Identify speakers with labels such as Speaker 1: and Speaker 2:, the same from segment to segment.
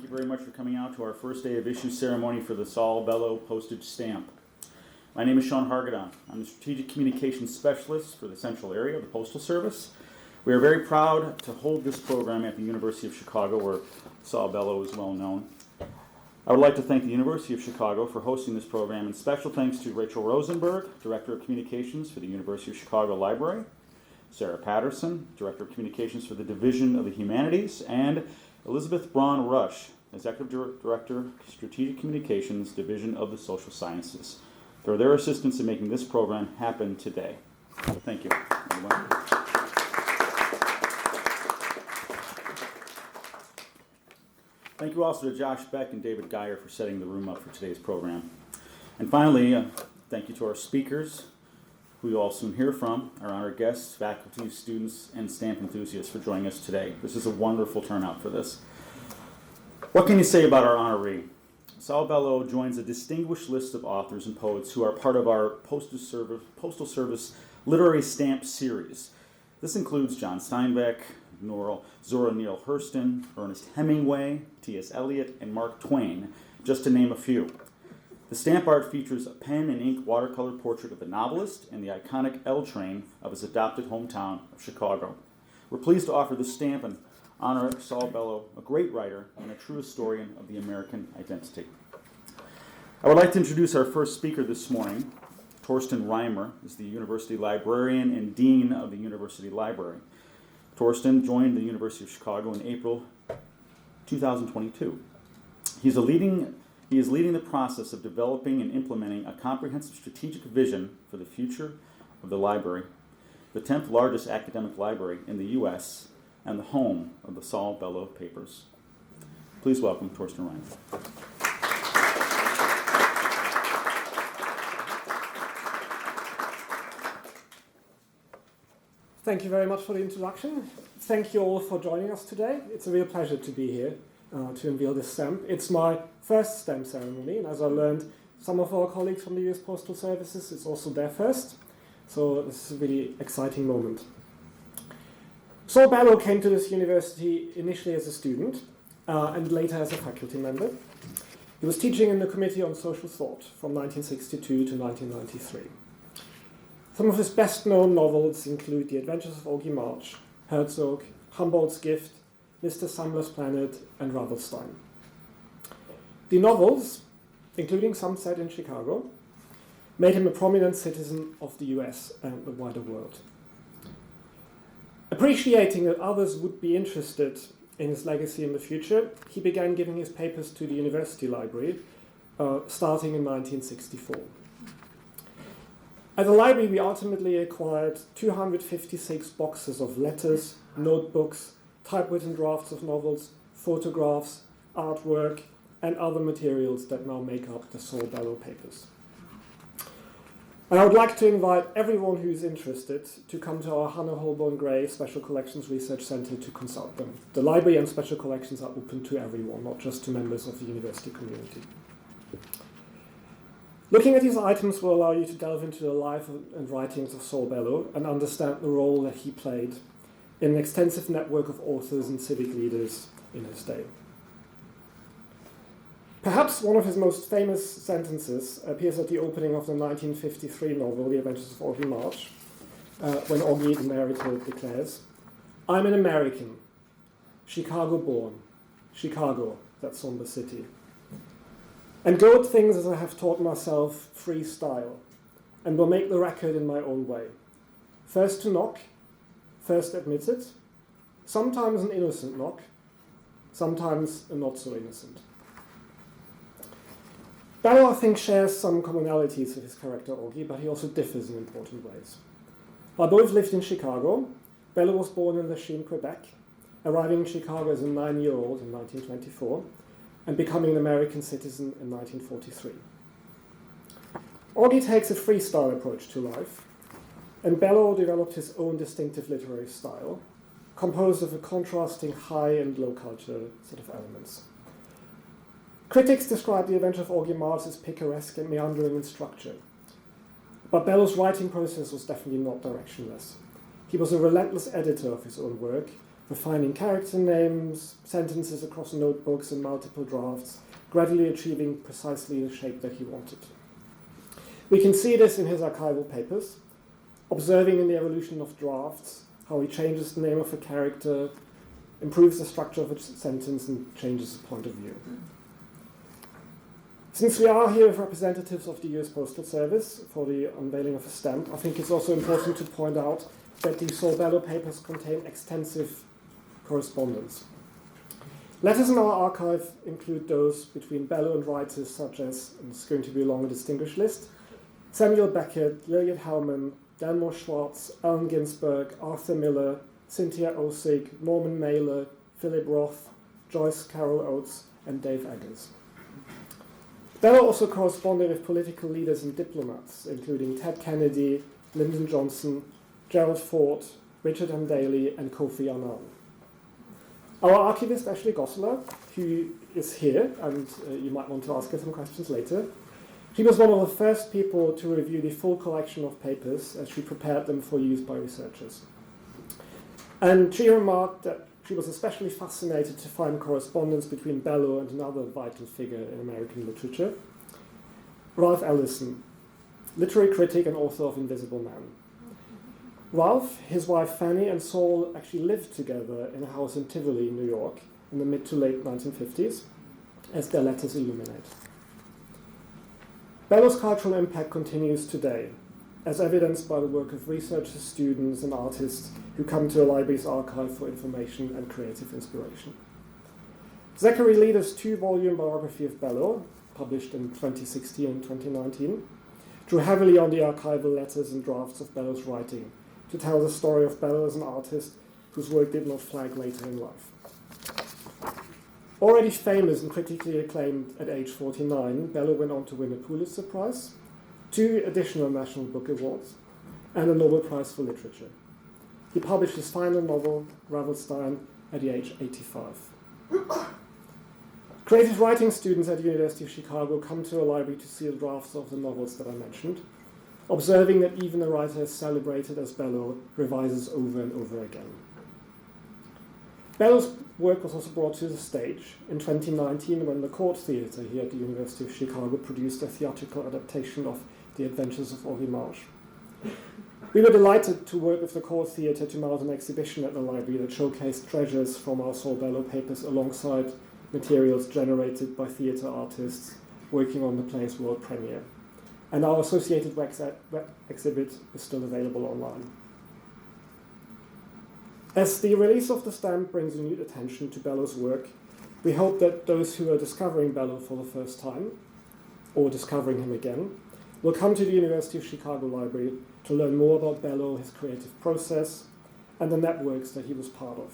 Speaker 1: you very much for coming out to our first day of issue ceremony for the Saul Bellow postage stamp. My name is Sean Hargadon. I'm the Strategic Communications Specialist for the Central Area of the Postal Service. We are very proud to hold this program at the University of Chicago, where Saul Bellow is well known. I would like to thank the University of Chicago for hosting this program, and special thanks to Rachel Rosenberg, Director of Communications for the University of Chicago Library, Sarah Patterson, Director of Communications for the Division of the Humanities, and Elizabeth Braun Rush, Executive Director, Strategic Communications, Division of the Social Sciences, for their assistance in making this program happen today. So thank you, everyone. Thank you also to Josh Beck and David Geyer for setting the room up for today's program. And finally, thank you to our speakers, who you'll all soon hear from, our honored guests, faculty, students, and stamp enthusiasts for joining us today. This is a wonderful turnout for this. What can you say about our honoree? Saul Bellow joins a distinguished list of authors and poets who are part of our Postal Service Literary Stamp Series. This includes John Steinbeck, Zora Neale Hurston, Ernest Hemingway, T.S. Eliot, and Mark Twain, just to name a few. The stamp art features a pen and ink watercolor portrait of the novelist and the iconic L train of his adopted hometown of Chicago. We're pleased to offer this stamp and honor Saul Bellow, a great writer and a true historian of the American identity. I would like to introduce our first speaker this morning. Torsten Reimer is the university librarian and dean of the University Library. Torsten joined the University of Chicago in April 2022. He is leading the process of developing and implementing a comprehensive strategic vision for the future of the library, the 10th largest academic library in the U.S., and the home of the Saul Bellow papers. Please welcome Torsten Reimer.
Speaker 2: Thank you very much for the introduction. Thank you all for joining us today. It's a real pleasure to be here to unveil this stamp. It's my first stamp ceremony, and as I learned, some of our colleagues from the US Postal Services, it's also their first. So this is a really exciting moment. Saul Bellow came to this university initially as a student and later as a faculty member. He was teaching in the Committee on Social Thought from 1962 to 1993. Some of his best-known novels include The Adventures of Augie March, Herzog, Humboldt's Gift, Mr. Summer's Planet, and Ravelstein. The novels, including some set in Chicago, made him a prominent citizen of the US and the wider world. Appreciating that others would be interested in his legacy in the future, he began giving his papers to the University Library, starting in 1964. At the library, we ultimately acquired 256 boxes of letters, notebooks, typewritten drafts of novels, photographs, artwork, and other materials that now make up the Saul Bellow papers. And I would like to invite everyone who's interested to come to our Hannah Holborn Gray Special Collections Research Center to consult them. The library and special collections are open to everyone, not just to members of the university community. Looking at these items will allow you to delve into the life and writings of Saul Bellow and understand the role that he played in an extensive network of authors and civic leaders in his day. Perhaps one of his most famous sentences appears at the opening of the 1953 novel, The Adventures of Augie March, when Augie, the narrator, declares, "I'm an American, Chicago-born, Chicago, that somber city. And go at things as I have taught myself, freestyle, and will make the record in my own way. First to knock, first admit it, sometimes an innocent knock, sometimes a not so innocent." Bellow, I think, shares some commonalities with his character Augie, but he also differs in important ways. While both lived in Chicago, Bellow was born in Lachine, Quebec, arriving in Chicago as a 9-year-old in 1924, and becoming an American citizen in 1943. Augie takes a freestyle approach to life, and Bellow developed his own distinctive literary style, composed of a contrasting high and low culture set of elements. Critics describe The Adventure of Augie March as picaresque and meandering in structure, but Bellow's writing process was definitely not directionless. He was a relentless editor of his own work refining character names, sentences across notebooks and multiple drafts, gradually achieving precisely the shape that he wanted. We can see this in his archival papers, observing in the evolution of drafts how he changes the name of a character, improves the structure of a sentence, and changes the point of view. Since we are here with representatives of the US Postal Service for the unveiling of a stamp, I think it's also important to point out that the Saul Bellow papers contain extensive correspondence. Letters in our archive include those between Bellow and writers such as, and it's going to be a long and distinguished list, Samuel Beckett, Lillian Hellman, Delmore Schwartz, Allen Ginsberg, Arthur Miller, Cynthia Osig, Norman Mailer, Philip Roth, Joyce Carol Oates, and Dave Eggers. Bellow also corresponded with political leaders and diplomats, including Ted Kennedy, Lyndon Johnson, Gerald Ford, Richard M. Daley, and Kofi Annan. Our archivist, Ashley Gosseler, who is here, and you might want to ask her some questions later, she was one of the first people to review the full collection of papers as she prepared them for use by researchers. And she remarked that she was especially fascinated to find correspondence between Bellow and another vital figure in American literature, Ralph Ellison, literary critic and author of Invisible Man. Ralph, his wife Fanny, and Saul actually lived together in a house in Tivoli, New York, in the mid to late 1950s, as their letters illuminate. Bellow's cultural impact continues today, as evidenced by the work of researchers, students, and artists who come to a library's archive for information and creative inspiration. Zachary Leader's 2-volume biography of Bellow, published in 2016 and 2019, drew heavily on the archival letters and drafts of Bellow's writing to tell the story of Bellow as an artist whose work did not flag later in life. Already famous and critically acclaimed at age 49, Bellow went on to win a Pulitzer Prize, 2 additional National Book Awards, and a Nobel Prize for Literature. He published his final novel, Ravelstein, at the age 85. Creative writing students at the University of Chicago come to a library to see the drafts of the novels that I mentioned, observing that even a writer as celebrated as Bellow revises over and over again. Bellow's work was also brought to the stage in 2019 when the Court Theatre here at the University of Chicago produced a theatrical adaptation of The Adventures of Henri Marche. We were delighted to work with the Court Theatre to mount an exhibition at the library that showcased treasures from our Saul Bellow papers alongside materials generated by theatre artists working on the play's world premiere. And our associated web exhibit is still available online. As the release of the stamp brings renewed attention to Bellow's work, we hope that those who are discovering Bellow for the first time, or discovering him again, will come to the University of Chicago Library to learn more about Bellow, his creative process, and the networks that he was part of.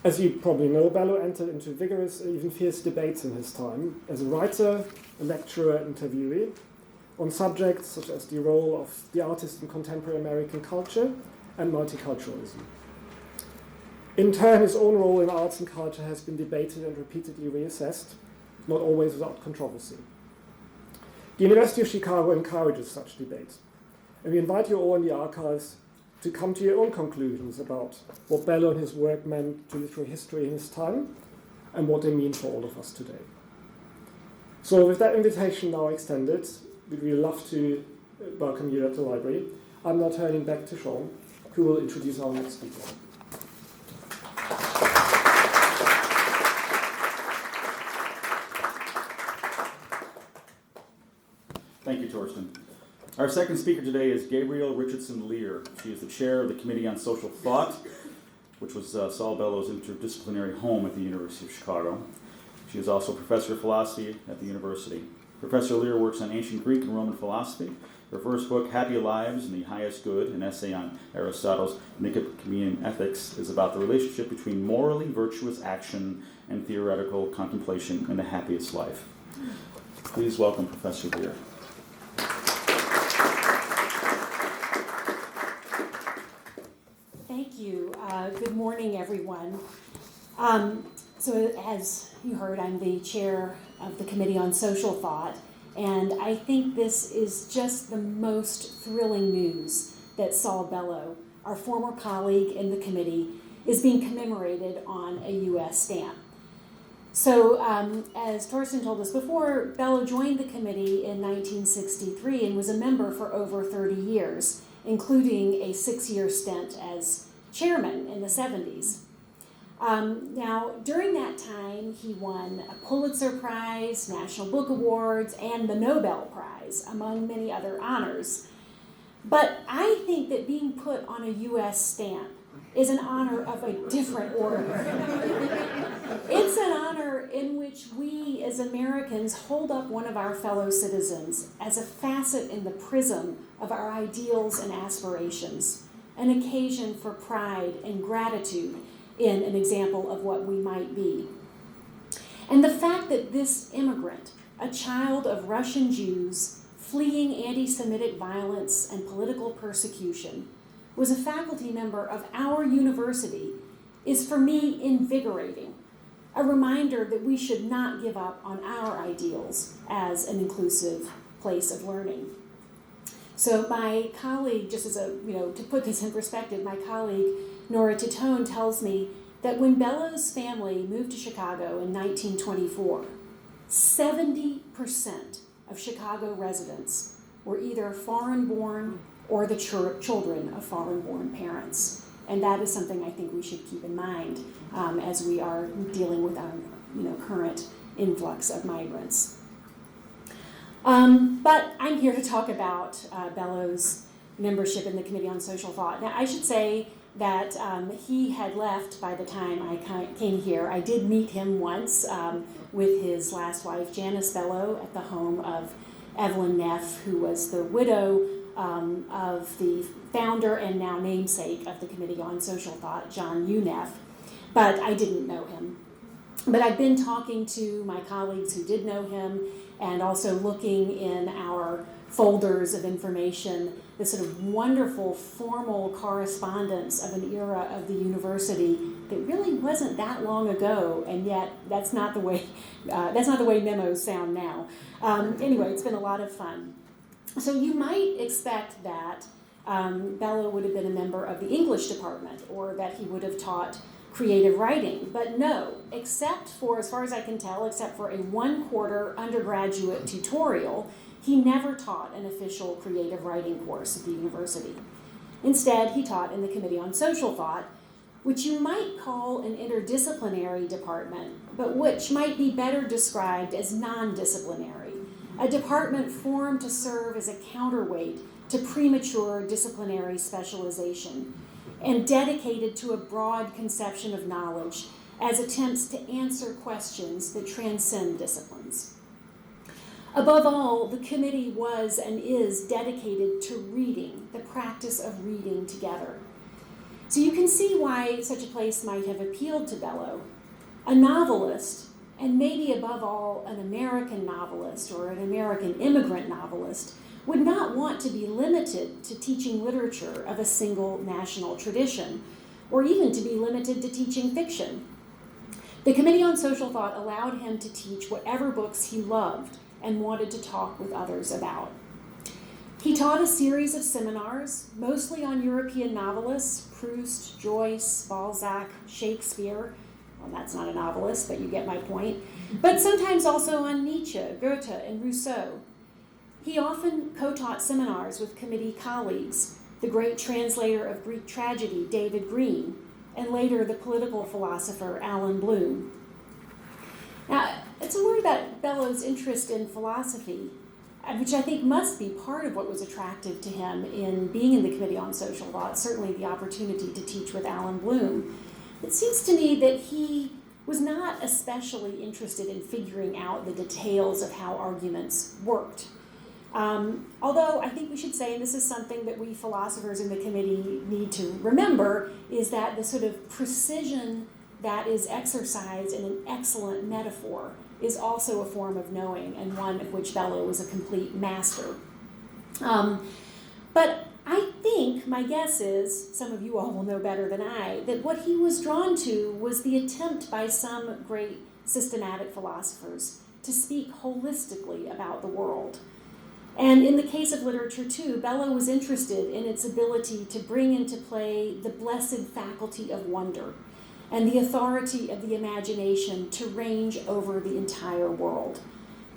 Speaker 2: As you probably know, Bellow entered into vigorous, even fierce debates in his time as a writer, a lecturer, and interviewee on subjects such as the role of the artist in contemporary American culture and multiculturalism. In turn, his own role in arts and culture has been debated and repeatedly reassessed, not always without controversy. The University of Chicago encourages such debate, and we invite you all in the archives to come to your own conclusions about what Bellow and his work meant to literary history in his time and what they mean for all of us today. So with that invitation now extended, we'd really love to welcome you at the library. I'm now turning back to Sean, who will introduce our next speaker.
Speaker 1: Thank you, Torsten. Our second speaker today is Gabrielle Richardson Lear. She is the chair of the Committee on Social Thought, which was Saul Bellow's interdisciplinary home at the University of Chicago. She is also professor of philosophy at the university. Professor Lear works on ancient Greek and Roman philosophy. Her first book, Happy Lives and the Highest Good, an essay on Aristotle's Nicomachean Ethics, is about the relationship between morally virtuous action and theoretical contemplation in the happiest life. Please welcome Professor Lear.
Speaker 3: Thank you. Good morning, everyone. So as you heard, I'm the chair of the Committee on Social Thought, and I think this is just the most thrilling news that Saul Bellow, our former colleague in the committee, is being commemorated on a U.S. stamp. So, as Torsten told us before, Bellow joined the committee in 1963 and was a member for over 30 years, including a 6-year stint as chairman in the 70s. Now, during that time, he won a Pulitzer Prize, National Book Awards, and the Nobel Prize, among many other honors. But I think that being put on a U.S. stamp is an honor of a different order. It's an honor in which we as Americans hold up one of our fellow citizens as a facet in the prism of our ideals and aspirations, an occasion for pride and gratitude in an example of what we might be. And the fact that this immigrant, a child of Russian Jews fleeing anti-Semitic violence and political persecution, was a faculty member of our university is for me invigorating, a reminder that we should not give up on our ideals as an inclusive place of learning. So my colleague, just as to put this in perspective, my colleague Nora Titone tells me that when Bellow's family moved to Chicago in 1924, 70% of Chicago residents were either foreign-born or the children of foreign-born parents. And that is something I think we should keep in mind as we are dealing with our current influx of migrants. But I'm here to talk about Bellow's membership in the Committee on Social Thought. Now, I should say that he had left by the time I came here. I did meet him once with his last wife, Janice Bellow, at the home of Evelyn Neff, who was the widow of the founder and now namesake of the Committee on Social Thought, John U. Neff. But I didn't know him. But I've been talking to my colleagues who did know him, and also looking in our folders of information, this sort of wonderful formal correspondence of an era of the university that really wasn't that long ago, and yet that's not the way memos sound now. Anyway, it's been a lot of fun. So you might expect that Bellow would have been a member of the English department, or that he would have taught creative writing, but no, except for, as far as I can tell, except for a 1-quarter undergraduate tutorial, he never taught an official creative writing course at the university. Instead, he taught in the Committee on Social Thought, which you might call an interdisciplinary department, but which might be better described as non-disciplinary, a department formed to serve as a counterweight to premature disciplinary specialization, and dedicated to a broad conception of knowledge as attempts to answer questions that transcend disciplines. Above all, the committee was and is dedicated to reading, the practice of reading together. So you can see why such a place might have appealed to Bellow. A novelist, and maybe above all an American novelist or an American immigrant novelist, would not want to be limited to teaching literature of a single national tradition, or even to be limited to teaching fiction. The Committee on Social Thought allowed him to teach whatever books he loved and wanted to talk with others about. He taught a series of seminars, mostly on European novelists, Proust, Joyce, Balzac, Shakespeare. Well, that's not a novelist, but you get my point. But sometimes also on Nietzsche, Goethe, and Rousseau. He often co-taught seminars with committee colleagues, the great translator of Greek tragedy, David Green, and later the political philosopher, Alan Bloom. Now, it's a word about Bellow's interest in philosophy, which I think must be part of what was attractive to him in being in the Committee on Social Thought, certainly the opportunity to teach with Alan Bloom. It seems to me that he was not especially interested in figuring out the details of how arguments worked. Although I think we should say, and this is something that we philosophers in the committee need to remember, is that the sort of precision that is exercised in an excellent metaphor is also a form of knowing, and one of which Bellow was a complete master. But I think, my guess is, some of you all will know better than I, that what he was drawn to was the attempt by some great systematic philosophers to speak holistically about the world. And in the case of literature, too, Bellow was interested in its ability to bring into play the blessed faculty of wonder and the authority of the imagination to range over the entire world,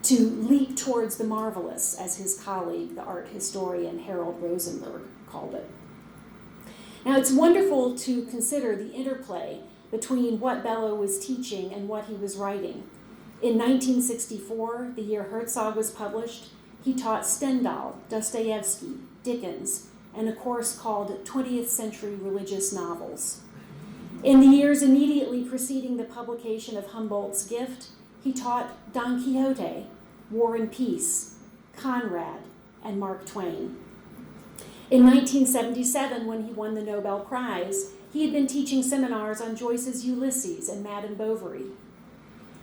Speaker 3: to leap towards the marvelous, as his colleague, the art historian Harold Rosenberg, called it. Now, it's wonderful to consider the interplay between what Bellow was teaching and what he was writing. In 1964, the year Herzog was published, he taught Stendhal, Dostoevsky, Dickens, and a course called 20th Century Religious Novels. In the years immediately preceding the publication of Humboldt's Gift, he taught Don Quixote, War and Peace, Conrad, and Mark Twain. In 1977, when he won the Nobel Prize, he had been teaching seminars on Joyce's Ulysses and Madame Bovary.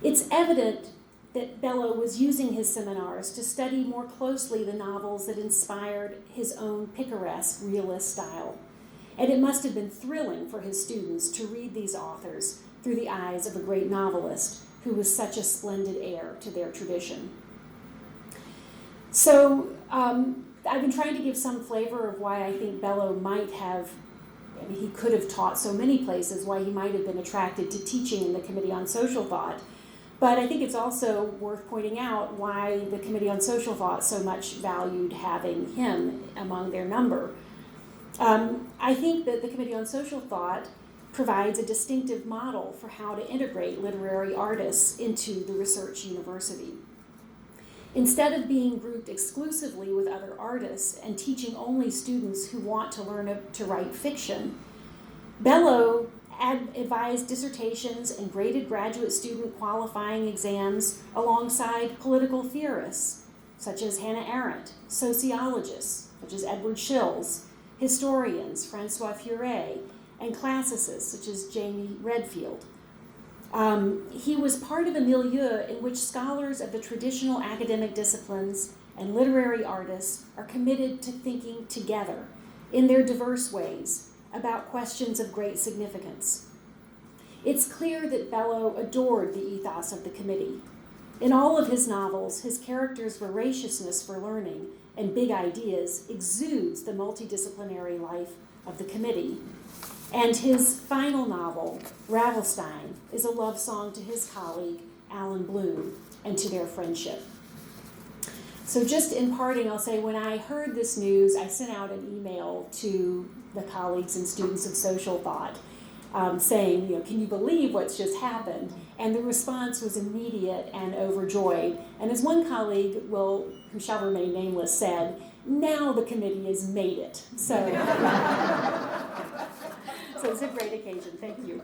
Speaker 3: It's evident that Bellow was using his seminars to study more closely the novels that inspired his own picaresque realist style. And it must have been thrilling for his students to read these authors through the eyes of a great novelist who was such a splendid heir to their tradition. So I've been trying to give some flavor of why I think Bellow might have, he could have taught so many places, why he might have been attracted to teaching in the Committee on Social Thought. But I think it's also worth pointing out why the Committee on Social Thought so much valued having him among their number. I think that the Committee on Social Thought provides a distinctive model for how to integrate literary artists into the research university. Instead of being grouped exclusively with other artists and teaching only students who want to learn to write fiction, Bellow advised dissertations and graded graduate student qualifying exams alongside political theorists, such as Hannah Arendt, sociologists, such as Edward Shills, historians, Francois Furet, and classicists, such as Jamie Redfield. He was part of a milieu in which scholars of the traditional academic disciplines and literary artists are committed to thinking together in their diverse ways about questions of great significance. It's clear that Bellow adored the ethos of the committee. In all of his novels, his characters' voraciousness for learning and big ideas exudes the multidisciplinary life of the committee. And his final novel, Ravelstein, is a love song to his colleague, Alan Bloom, and to their friendship. So just in parting, I'll say when I heard this news, I sent out an email to the colleagues and students of social thought saying, can you believe what's just happened? And the response was immediate and overjoyed. And as one colleague, who shall remain nameless, said, now the committee has made it. So, so it's a great occasion. Thank you.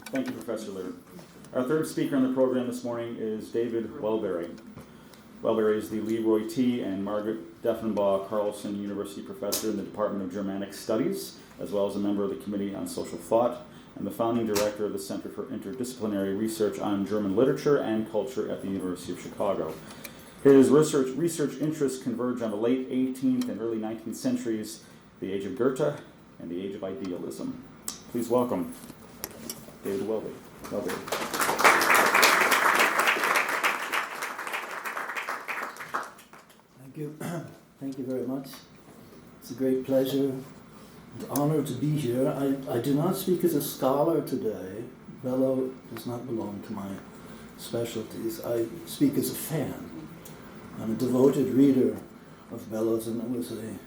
Speaker 1: Thank you, Professor Lear. Our third speaker on the program this morning is David Welberry. Welberry is the Leroy T. and Margaret Deffenbaugh Carlson University Professor in the Department of Germanic Studies, as well as a member of the Committee on Social Thought, and the founding director of the Center for Interdisciplinary Research on German Literature and Culture at the University of Chicago. His research interests converge on the late 18th and early 19th centuries, the age of Goethe, and the age of idealism. Please welcome David Welberry.
Speaker 4: Thank you. Thank you very much. It's a great pleasure and honor to be here. I do not speak as a scholar today. Bellow does not belong to my specialties. I speak as a fan. I'm a devoted reader of Bellow's, and it was a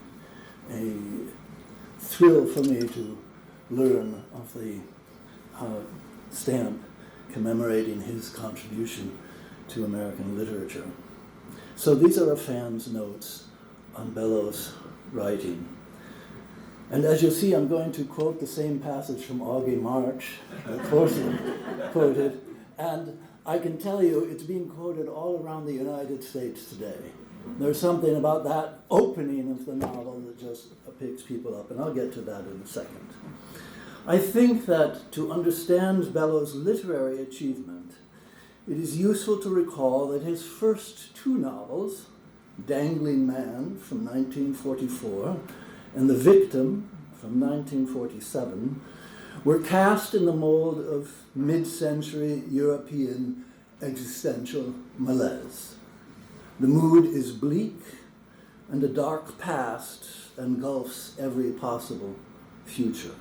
Speaker 4: thrill for me to learn of the stamp commemorating his contribution to American literature. So these are a fan's notes on Bellow's writing. And as you'll see, I'm going to quote the same passage from Augie March that Thorsten quoted, and I can tell you it's being quoted all around the United States today. There's something about that opening of the novel that just picks people up, and I'll get to that in a second. I think that to understand Bellow's literary achievement, it is useful to recall that his first two novels, Dangling Man from 1944 and The Victim from 1947, were cast in the mold of mid-century European existential malaise. The mood is bleak, and a dark past engulfs every possible future.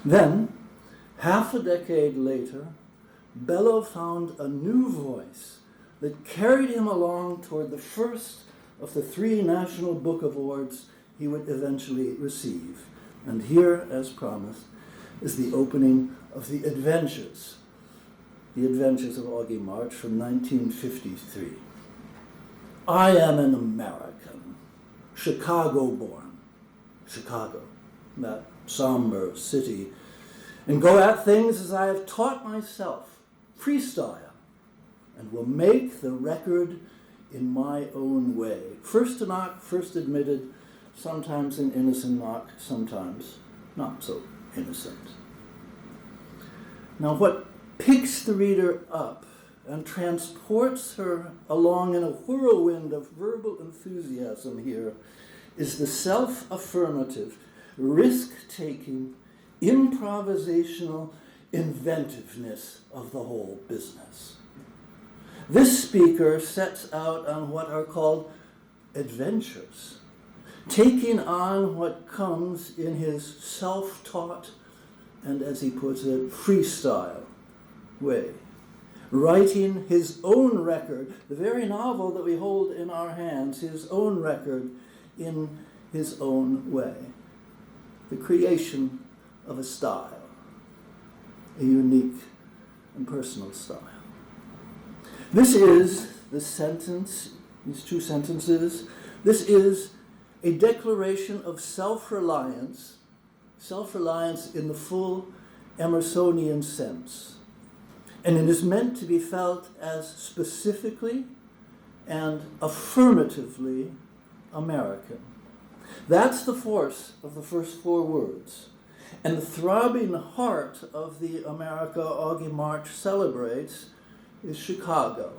Speaker 4: Then, half a decade later, Bellow found a new voice that carried him along toward the first of the 3 National Book Awards he would eventually receive. And here, as promised, is the opening of The Adventures of Augie March from 1953. I am an American, Chicago-born, Chicago, that somber city, and go at things as I have taught myself, freestyle, and will make the record in my own way. First to knock, first admitted, sometimes an innocent knock, sometimes not so innocent. Now, what picks the reader up and transports her along in a whirlwind of verbal enthusiasm here is the self-affirmative, risk-taking, improvisational inventiveness of the whole business. This speaker sets out on what are called adventures, taking on what comes in his self-taught and, as he puts it, freestyle way, writing his own record, the very novel that we hold in our hands, his own record in his own way, the creation of a style, a unique and personal style. This is the sentence, these 2 sentences, this is a declaration of self-reliance in the full Emersonian sense. And it is meant to be felt as specifically and affirmatively American. That's the force of the first 4 words. And the throbbing heart of the America Augie March celebrates is Chicago.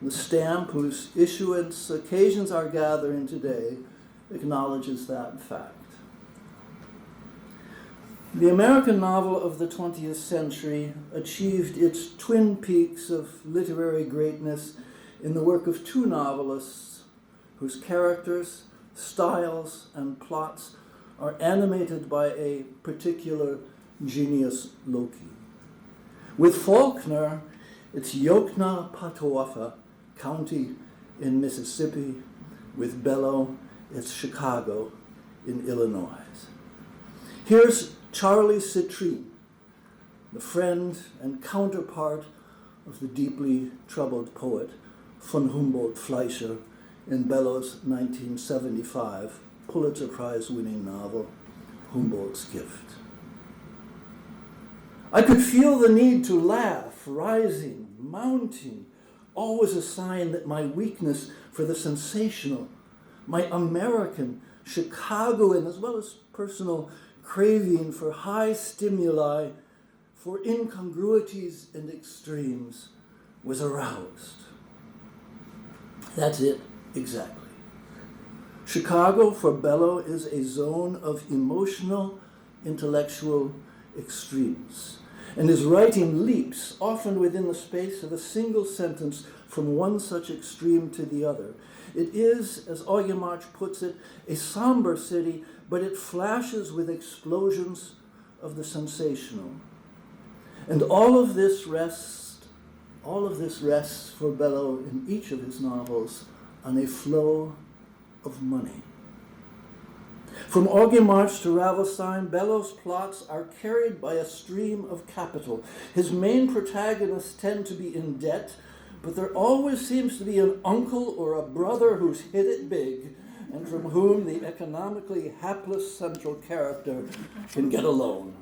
Speaker 4: The stamp whose issuance occasions our gathering today acknowledges that fact. The American novel of the 20th century achieved its twin peaks of literary greatness in the work of 2 novelists whose characters, styles, and plots are animated by a particular genius loci. With Faulkner, it's Yoknapatawpha County in Mississippi. With Bellow, it's Chicago in Illinois. Here's Charlie Citrine, the friend and counterpart of the deeply troubled poet von Humboldt Fleischer in Bellow's 1975 Pulitzer Prize-winning novel, Humboldt's Gift. I could feel the need to laugh, rising, mounting, always a sign that my weakness for the sensational, my American, Chicagoan, as well as personal craving for high stimuli, for incongruities and extremes, was aroused. That's it, exactly. Chicago for Bellow is a zone of emotional, intellectual extremes, and his writing leaps, often within the space of a single sentence, from one such extreme to the other. It is, as Augie March puts it, a somber city, but it flashes with explosions of the sensational. And all of this rests for Bellow in each of his novels on a flow of money. From Augie March to Ravelstein, Bellow's plots are carried by a stream of capital. His main protagonists tend to be in debt, but there always seems to be an uncle or a brother who's hit it big, and from whom the economically hapless central character can get a loan.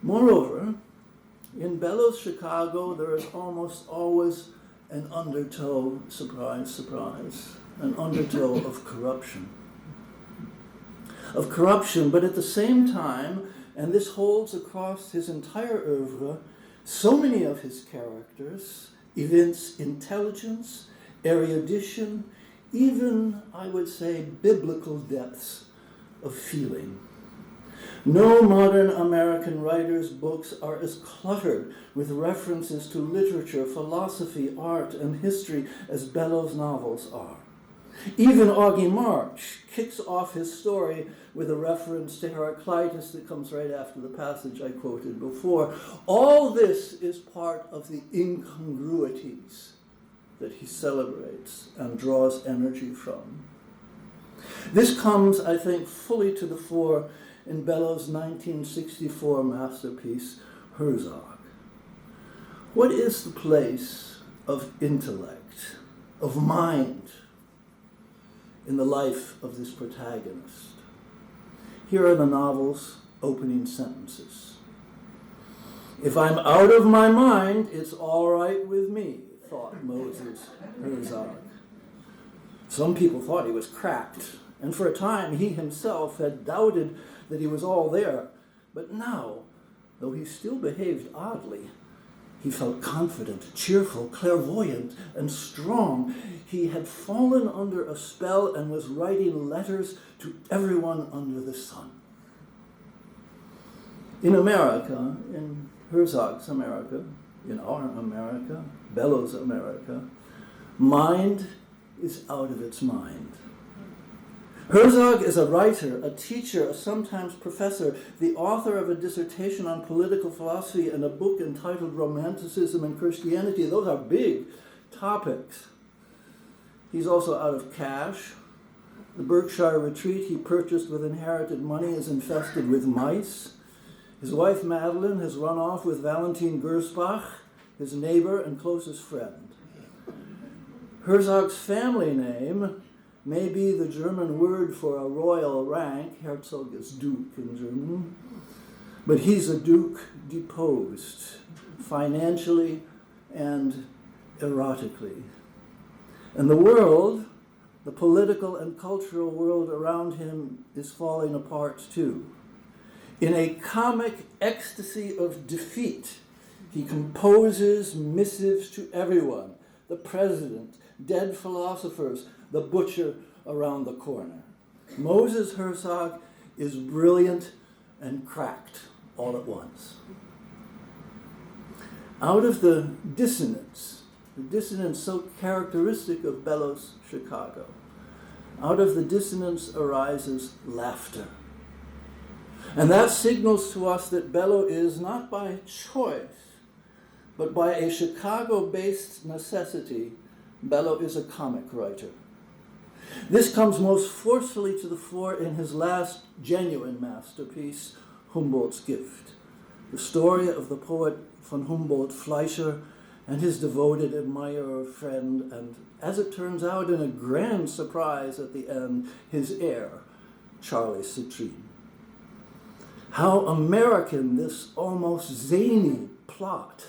Speaker 4: Moreover, in Bellow's Chicago, there is almost always an undertow, surprise, surprise, an undertow of corruption. But at the same time, and this holds across his entire oeuvre, so many of his characters evince intelligence, erudition, even, I would say, biblical depths of feeling. No modern American writer's books are as cluttered with references to literature, philosophy, art, and history as Bellow's novels are. Even Augie March kicks off his story with a reference to Heraclitus that comes right after the passage I quoted before. All this is part of the incongruities that he celebrates and draws energy from. This comes, I think, fully to the fore in Bellow's 1964 masterpiece, Herzog. What is the place of intellect, of mind, in the life of this protagonist? Here are the novel's opening sentences. "If I'm out of my mind, it's all right with me," thought Moses Herzog. Some people thought he was cracked, and for a time he himself had doubted that he was all there. But now, though he still behaved oddly, he felt confident, cheerful, clairvoyant, and strong. He had fallen under a spell and was writing letters to everyone under the sun. In America, in Herzog's America, in our America, Bellow's America, mind is out of its mind. Herzog is a writer, a teacher, a sometimes professor, the author of a dissertation on political philosophy and a book entitled Romanticism and Christianity. Those are big topics. He's also out of cash. The Berkshire retreat he purchased with inherited money is infested with mice. His wife Madeline has run off with Valentin Gersbach, his neighbor and closest friend. Herzog's family name may be the German word for a royal rank. Herzog is duke in German. But he's a duke deposed, financially and erotically. And the world, the political and cultural world around him, is falling apart too. In a comic ecstasy of defeat, he composes missives to everyone: the president, dead philosophers, the butcher around the corner. Moses Herzog is brilliant and cracked all at once. Out of the dissonance so characteristic of Bellow's Chicago, out of the dissonance arises laughter. And that signals to us that Bellow is, not by choice, but by a Chicago-based necessity, Bellow is a comic writer. This comes most forcefully to the fore in his last genuine masterpiece, Humboldt's Gift, the story of the poet von Humboldt Fleischer and his devoted admirer, friend, and, as it turns out, in a grand surprise at the end, his heir, Charlie Citrine. How American this almost zany plot,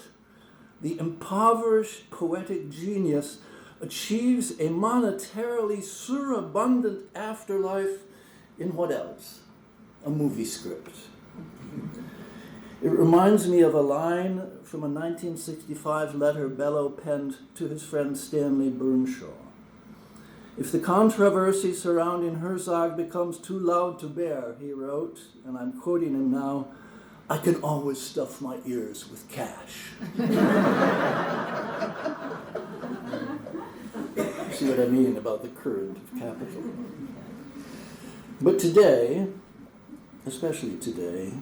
Speaker 4: the impoverished poetic genius, achieves a monetarily surabundant afterlife in what else? A movie script. It reminds me of a line from a 1965 letter Bellow penned to his friend Stanley Burnshaw. "If the controversy surrounding Herzog becomes too loud to bear," he wrote, and I'm quoting him now, "I can always stuff my ears with cash." See what I mean about the current of capital. But today, especially today,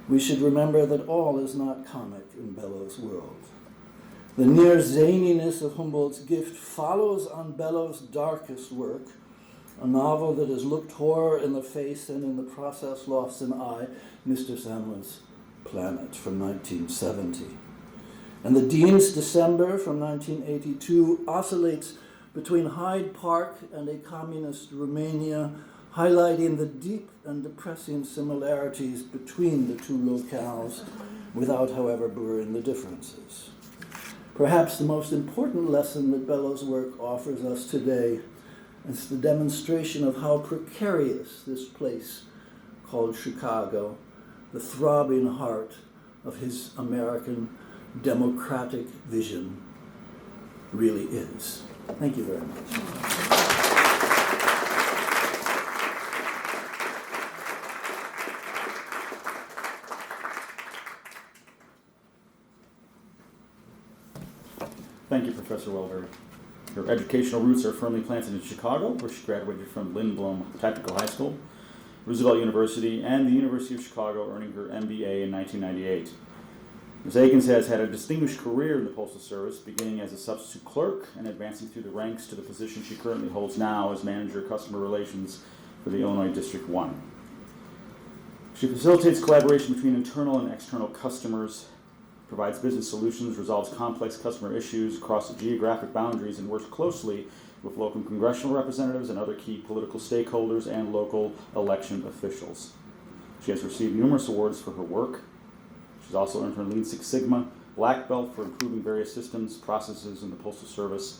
Speaker 4: we should remember that all is not comic in Bellow's world. The near zaniness of Humboldt's Gift follows on Bellow's darkest work, a novel that has looked horror in the face and in the process lost an eye, Mr. Sandler's Planet from 1970. And the Dean's December from 1982 oscillates between Hyde Park and a communist Romania, highlighting the deep and depressing similarities between the two locales, without, however, blurring the differences. Perhaps the most important lesson that Bellow's work offers us today is the demonstration of how precarious this place called Chicago, the throbbing heart of his American democratic vision, really is. Thank you very much.
Speaker 1: Thank you, Professor Welberry. Her educational roots are firmly planted in Chicago, where she graduated from Lindblom Technical High School, Roosevelt University, and the University of Chicago, earning her MBA in 1998. Ms. Akins has had a distinguished career in the Postal Service, beginning as a substitute clerk and advancing through the ranks to the position she currently holds now as Manager of Customer Relations for the Illinois District 1. She facilitates collaboration between internal and external customers, provides business solutions, resolves complex customer issues across geographic boundaries, and works closely with local congressional representatives and other key political stakeholders and local election officials. She has received numerous awards for her work. She's also earned her Lean Six Sigma Black Belt for improving various systems, processes in the Postal Service.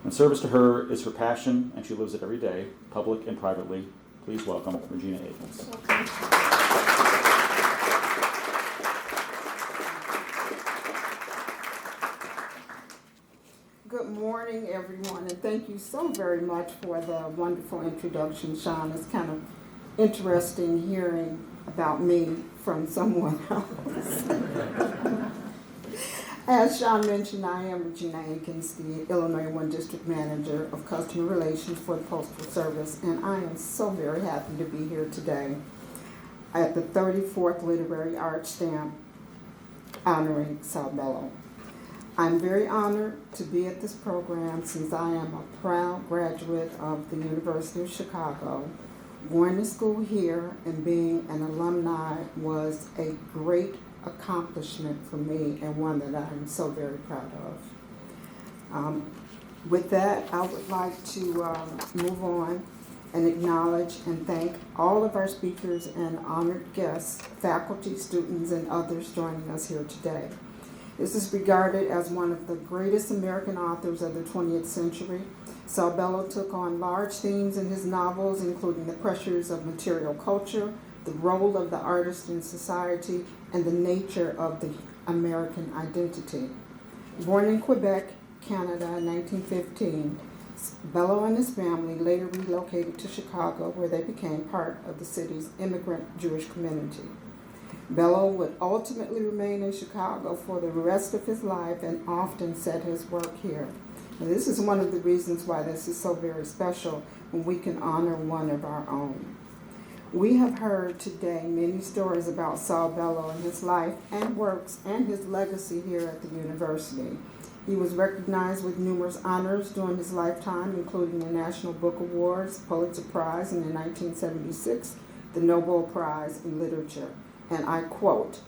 Speaker 1: And service to her is her passion, and she lives it every day, public and privately. Please welcome Regina Akins.
Speaker 5: Good morning, everyone, and thank you so very much for the wonderful introduction, Sean. It's kind of interesting hearing about me from someone else. As Sean mentioned, I am Regina Akins, the Illinois 1 District Manager of Customer Relations for the Postal Service, and I am so very happy to be here today at the 34th Literary Arts Stamp honoring Saul Bellow. I'm very honored to be at this program since I am a proud graduate of the University of Chicago. Going to school here and being an alumni was a great accomplishment for me and one that I'm so very proud of. With that, I would like to move on and acknowledge and thank all of our speakers and honored guests, faculty, students, and others joining us here today. This is regarded as one of the greatest American authors of the 20th century. Saul Bellow took on large themes in his novels, including the pressures of material culture, the role of the artist in society, and the nature of the American identity. Born in Quebec, Canada in 1915, Bellow and his family later relocated to Chicago, where they became part of the city's immigrant Jewish community. Bellow would ultimately remain in Chicago for the rest of his life and often set his work here. And this is one of the reasons why this is so very special when we can honor one of our own. We have heard today many stories about Saul Bellow and his life and works and his legacy here at the university. He was recognized with numerous honors during his lifetime, including the National Book Awards, Pulitzer Prize, and in 1976, the Nobel Prize in Literature. And I quote,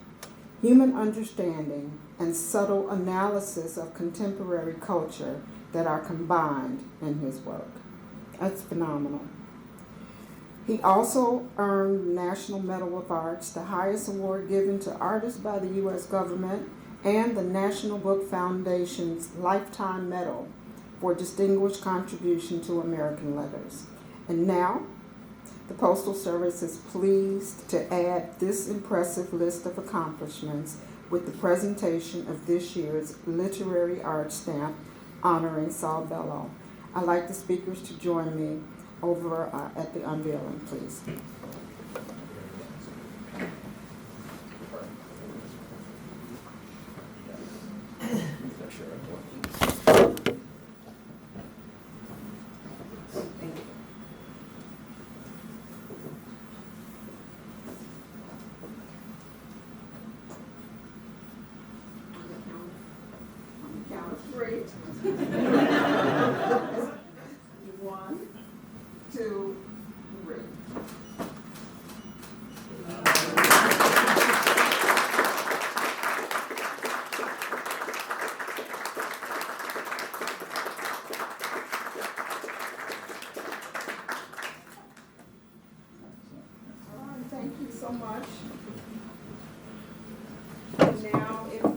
Speaker 5: "Human understanding and subtle analysis of contemporary culture that are combined in his work." That's phenomenal. He also earned the National Medal of Arts, the highest award given to artists by the U.S. government, and the National Book Foundation's Lifetime Medal for distinguished contribution to American letters. And now, the Postal Service is pleased to add this impressive list of accomplishments with the presentation of this year's Literary Arts Stamp honoring Saul Bellow. I'd like the speakers to join me over at the unveiling, please. Count of three. 1, 2, 3. All right, thank you so much. Now, if the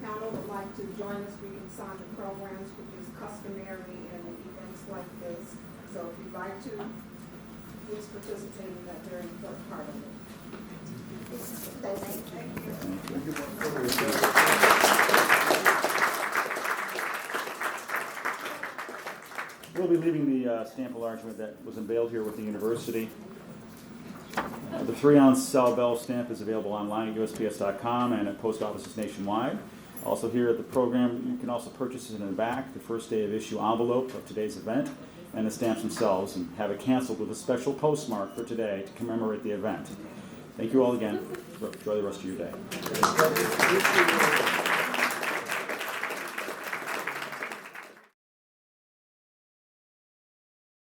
Speaker 5: panel would like to join us, we can sign the programs, which is customary in events like this. So if you'd like to, please participate in that very important part of it. Thank you.
Speaker 1: We'll be leaving the stamp enlargement that was unveiled here with the university. The 3-ounce Saul Bellow stamp is available online at USPS.com and at post offices nationwide. Also here at the program, you can also purchase in the back the first day of issue envelope of today's event and the stamps themselves, and have it canceled with a special postmark for today to commemorate the event. Thank you all again. Enjoy the rest of your day.